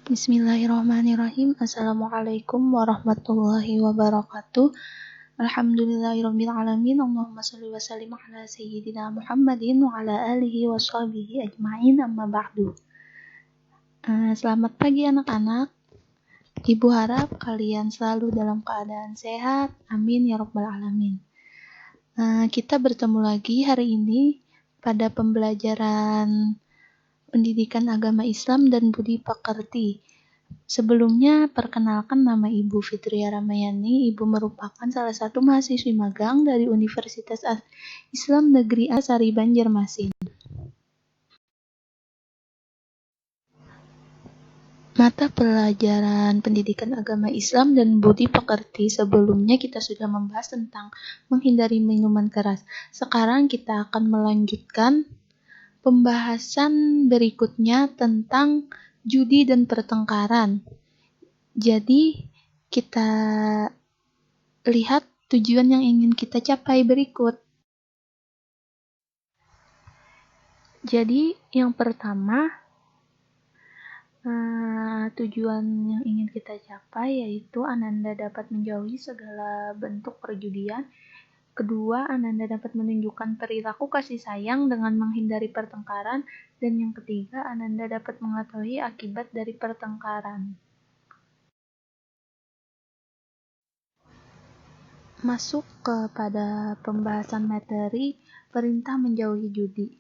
Bismillahirrahmanirrahim. Assalamualaikum warahmatullahi wabarakatuh. Alhamdulillahirabbil alamin. Allahumma shalli wa sallim ala sayyidina Muhammadin wa ala alihi wa sahbihi ajmain, amma ba'du. Selamat pagi anak-anak. Ibu harap kalian selalu dalam keadaan sehat. Amin ya rabbal alamin. Kita bertemu lagi hari ini pada pembelajaran Pendidikan Agama Islam dan Budi Pekerti. Sebelumnya, perkenalkan nama Ibu Fitria Ramayani. Ibu merupakan salah satu mahasiswi magang dari Universitas Islam Negeri Sari Banjarmasin. Mata pelajaran Pendidikan Agama Islam dan Budi Pekerti sebelumnya kita sudah membahas tentang menghindari minuman keras. Sekarang kita akan melanjutkan pembahasan berikutnya tentang judi dan pertengkaran. Jadi, kita lihat tujuan yang ingin kita capai berikut. Jadi, yang pertama, tujuan yang ingin kita capai yaitu Ananda dapat menjauhi segala bentuk perjudian. Kedua, Ananda dapat menunjukkan perilaku kasih sayang dengan menghindari pertengkaran. Dan yang ketiga, Ananda dapat mengetahui akibat dari pertengkaran. Masuk kepada pembahasan materi perintah menjauhi judi.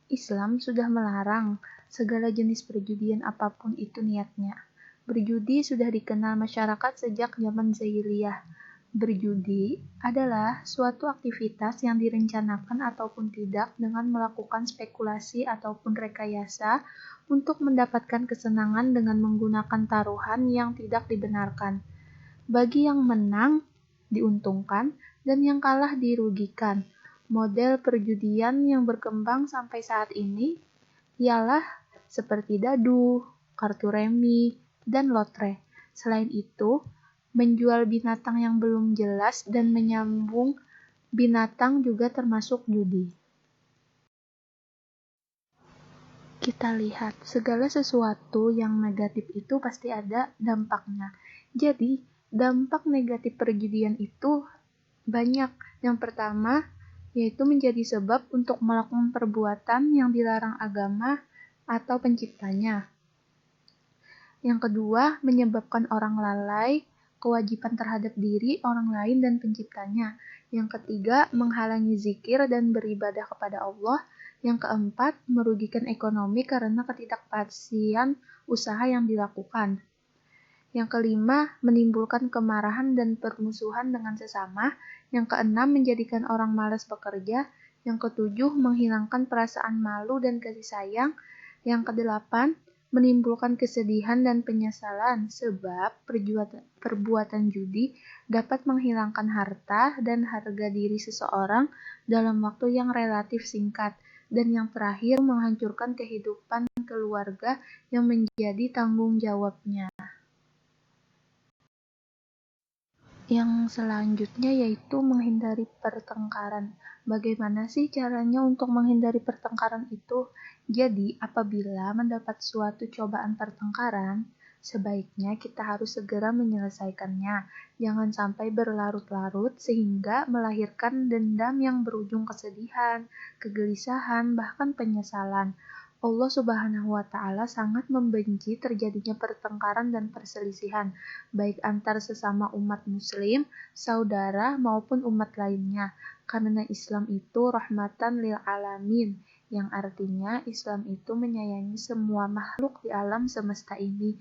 Islam sudah melarang segala jenis perjudian apapun itu niatnya. Berjudi sudah dikenal masyarakat sejak zaman jahiliyah. Berjudi adalah suatu aktivitas yang direncanakan ataupun tidak dengan melakukan spekulasi ataupun rekayasa untuk mendapatkan kesenangan dengan menggunakan taruhan yang tidak dibenarkan. Bagi yang menang, diuntungkan, dan yang kalah dirugikan. Model perjudian yang berkembang sampai saat ini ialah seperti dadu, kartu remi, dan lotre. Selain itu, menjual binatang yang belum jelas dan menyambung binatang juga termasuk judi. Kita lihat, segala sesuatu yang negatif itu pasti ada dampaknya. Jadi, dampak negatif perjudian itu banyak. Yang pertama, yaitu menjadi sebab untuk melakukan perbuatan yang dilarang agama atau penciptanya. Yang kedua, menyebabkan orang lalai kewajiban terhadap diri, orang lain, dan penciptanya. Yang ketiga, menghalangi zikir dan beribadah kepada Allah. Yang keempat, merugikan ekonomi karena ketidakpastian usaha yang dilakukan. Yang kelima, menimbulkan kemarahan dan permusuhan dengan sesama. Yang keenam, menjadikan orang malas bekerja. Yang ketujuh, menghilangkan perasaan malu dan kasih sayang. Yang kedelapan, menimbulkan kesedihan dan penyesalan sebab perbuatan judi dapat menghilangkan harta dan harga diri seseorang dalam waktu yang relatif singkat. Dan yang terakhir, menghancurkan kehidupan keluarga yang menjadi tanggung jawabnya. Yang selanjutnya yaitu menghindari pertengkaran. Bagaimana sih caranya untuk menghindari pertengkaran itu? Jadi, apabila mendapat suatu cobaan pertengkaran, sebaiknya kita harus segera menyelesaikannya. Jangan sampai berlarut-larut sehingga melahirkan dendam yang berujung kesedihan, kegelisahan, bahkan penyesalan. Allah Subhanahu wa Ta'ala sangat membenci terjadinya pertengkaran dan perselisihan, baik antar sesama umat muslim, saudara, maupun umat lainnya. Karena Islam itu rahmatan lil alamin, yang artinya Islam itu menyayangi semua makhluk di alam semesta ini.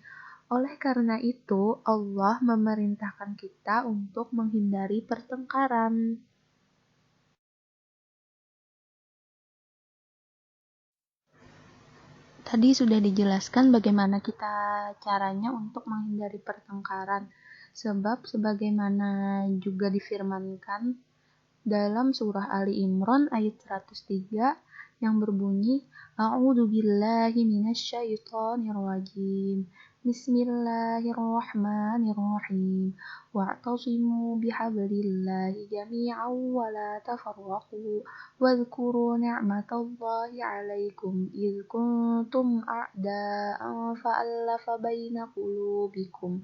Oleh karena itu, Allah memerintahkan kita untuk menghindari pertengkaran. Tadi sudah dijelaskan bagaimana kita caranya untuk menghindari pertengkaran. Sebab sebagaimana juga difirmankan dalam surah Ali Imran ayat 103 yang berbunyi A'udzu billahi minasyaitonir rajim. Bismillahirrahmanirrahim. Wa'tasimu bihablillahi jami'an wa la tafarraqu. Wadhkuru ni'matallahi 'alaikum idh kuntum a'da'an fa'alafa baina qulubikum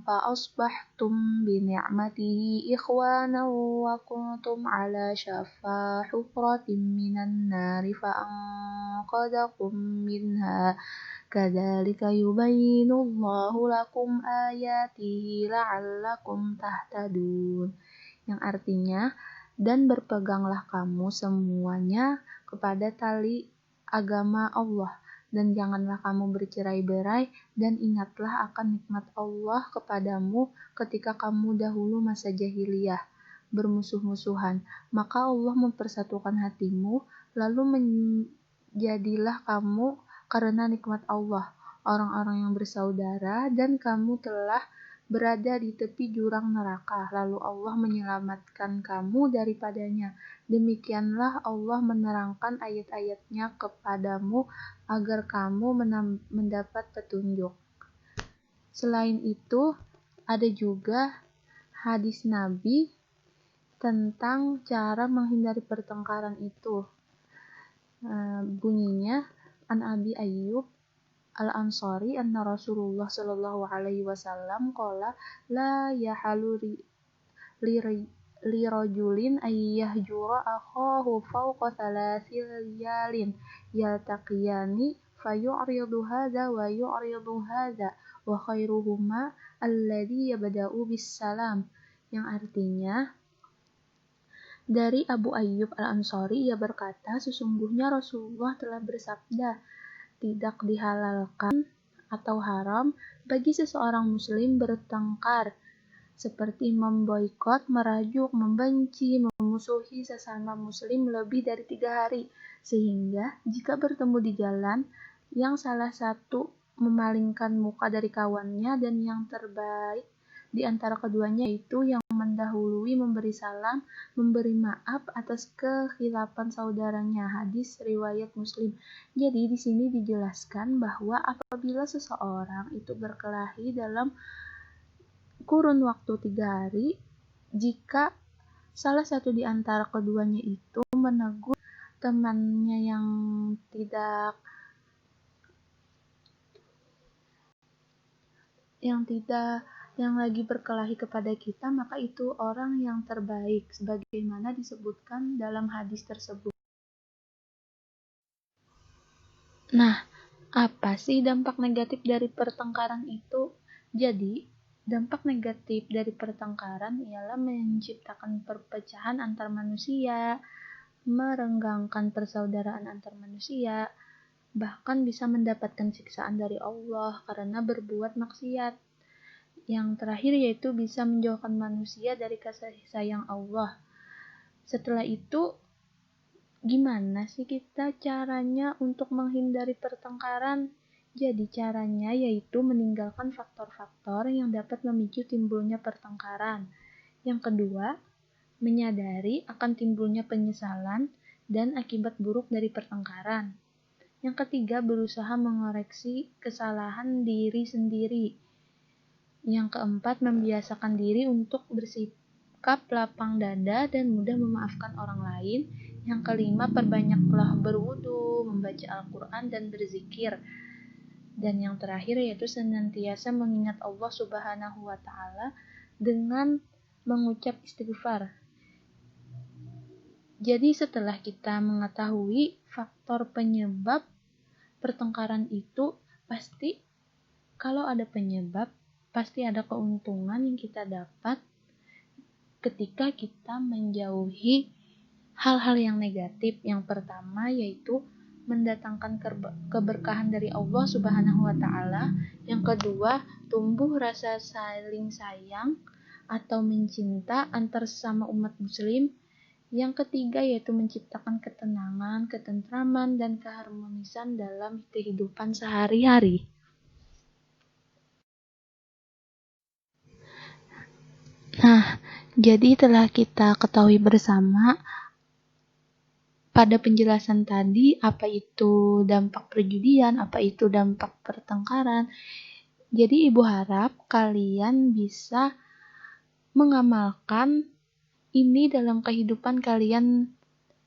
fa'asbahtum bi ni'matihi ikhwanan wa kuntum 'ala shafa hufratin minan nari fa'anqadhakum minha kadzalika yubayyinullahu lakum ayatihi la'allakum tahtadun, yang artinya, dan berpeganglah kamu semuanya kepada tali agama Allah, dan janganlah kamu bercerai-berai, dan ingatlah akan nikmat Allah kepadamu ketika kamu dahulu masa jahiliyah bermusuh-musuhan, maka Allah mempersatukan hatimu, lalu menjadilah kamu karena nikmat Allah orang-orang yang bersaudara, dan kamu telah berada di tepi jurang neraka, lalu Allah menyelamatkan kamu daripadanya. Demikianlah Allah menerangkan ayat-ayatnya kepadamu agar kamu mendapat petunjuk. Selain itu, ada juga hadis Nabi tentang cara menghindari pertengkaran itu. Bunyinya, An Abi Ayyub Al-Ansari anna Rasulullah sallallahu alaihi wasallam qala la yahalu li rajulin ayyahjura akhahu fawqa thalathi layalin yaltaqiyani fayu'ridu hadha wa yu'ridu hadha wa khairuhuma alladhi yabda'u bis salam, yang artinya, dari Abu Ayyub Al-Ansari, ia berkata, sesungguhnya Rasulullah telah bersabda, tidak dihalalkan atau haram bagi seseorang muslim bertengkar, seperti memboikot, merajuk, membenci, memusuhi sesama muslim lebih dari 3 hari, sehingga jika bertemu di jalan, yang salah satu memalingkan muka dari kawannya, dan yang terbaik di antara keduanya itu yang mendahului memberi salam, memberi maaf atas kekhilafan saudaranya. Hadis riwayat Muslim. Jadi di sini dijelaskan bahwa apabila seseorang itu berkelahi dalam kurun waktu 3 hari, jika salah satu di antara keduanya itu menegur temannya yang lagi berkelahi kepada kita, maka itu orang yang terbaik, sebagaimana disebutkan dalam hadis tersebut. Nah, apa sih dampak negatif dari pertengkaran itu? Jadi, dampak negatif dari pertengkaran ialah menciptakan perpecahan antar manusia, merenggangkan persaudaraan antar manusia, bahkan bisa mendapatkan siksaan dari Allah karena berbuat maksiat. Yang terakhir yaitu bisa menjauhkan manusia dari kasih sayang Allah. Setelah itu, gimana sih kita caranya untuk menghindari pertengkaran? Jadi caranya yaitu meninggalkan faktor-faktor yang dapat memicu timbulnya pertengkaran. Yang kedua, menyadari akan timbulnya penyesalan dan akibat buruk dari pertengkaran. Yang ketiga, berusaha mengoreksi kesalahan diri sendiri. Yang keempat, membiasakan diri untuk bersikap lapang dada dan mudah memaafkan orang lain. Yang kelima, perbanyaklah berwudu, membaca Al-Quran, dan berzikir. Dan yang terakhir yaitu senantiasa mengingat Allah Subhanahu wa Ta'ala dengan mengucap istighfar. Jadi setelah kita mengetahui faktor penyebab pertengkaran itu, pasti kalau ada penyebab, pasti ada keuntungan yang kita dapat ketika kita menjauhi hal-hal yang negatif. Yang pertama yaitu mendatangkan keberkahan dari Allah Subhanahu wa Ta'ala. Yang kedua, tumbuh rasa saling sayang atau mencinta antar sesama umat muslim. Yang ketiga yaitu menciptakan ketenangan, ketentraman, dan keharmonisan dalam kehidupan sehari-hari. Nah, jadi telah kita ketahui bersama pada penjelasan tadi, apa itu dampak perjudian, apa itu dampak pertengkaran. Jadi Ibu harap kalian bisa mengamalkan ini dalam kehidupan kalian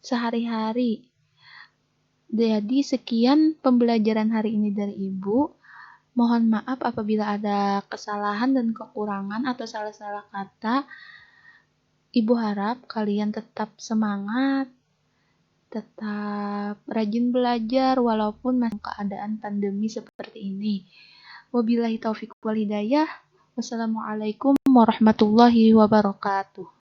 sehari-hari. Jadi sekian pembelajaran hari ini dari Ibu. Mohon maaf apabila ada kesalahan dan kekurangan atau salah-salah kata. Ibu harap kalian tetap semangat, tetap rajin belajar walaupun masih keadaan pandemi seperti ini. Wabillahi taufiq wal hidayah. Wassalamualaikum warahmatullahi wabarakatuh.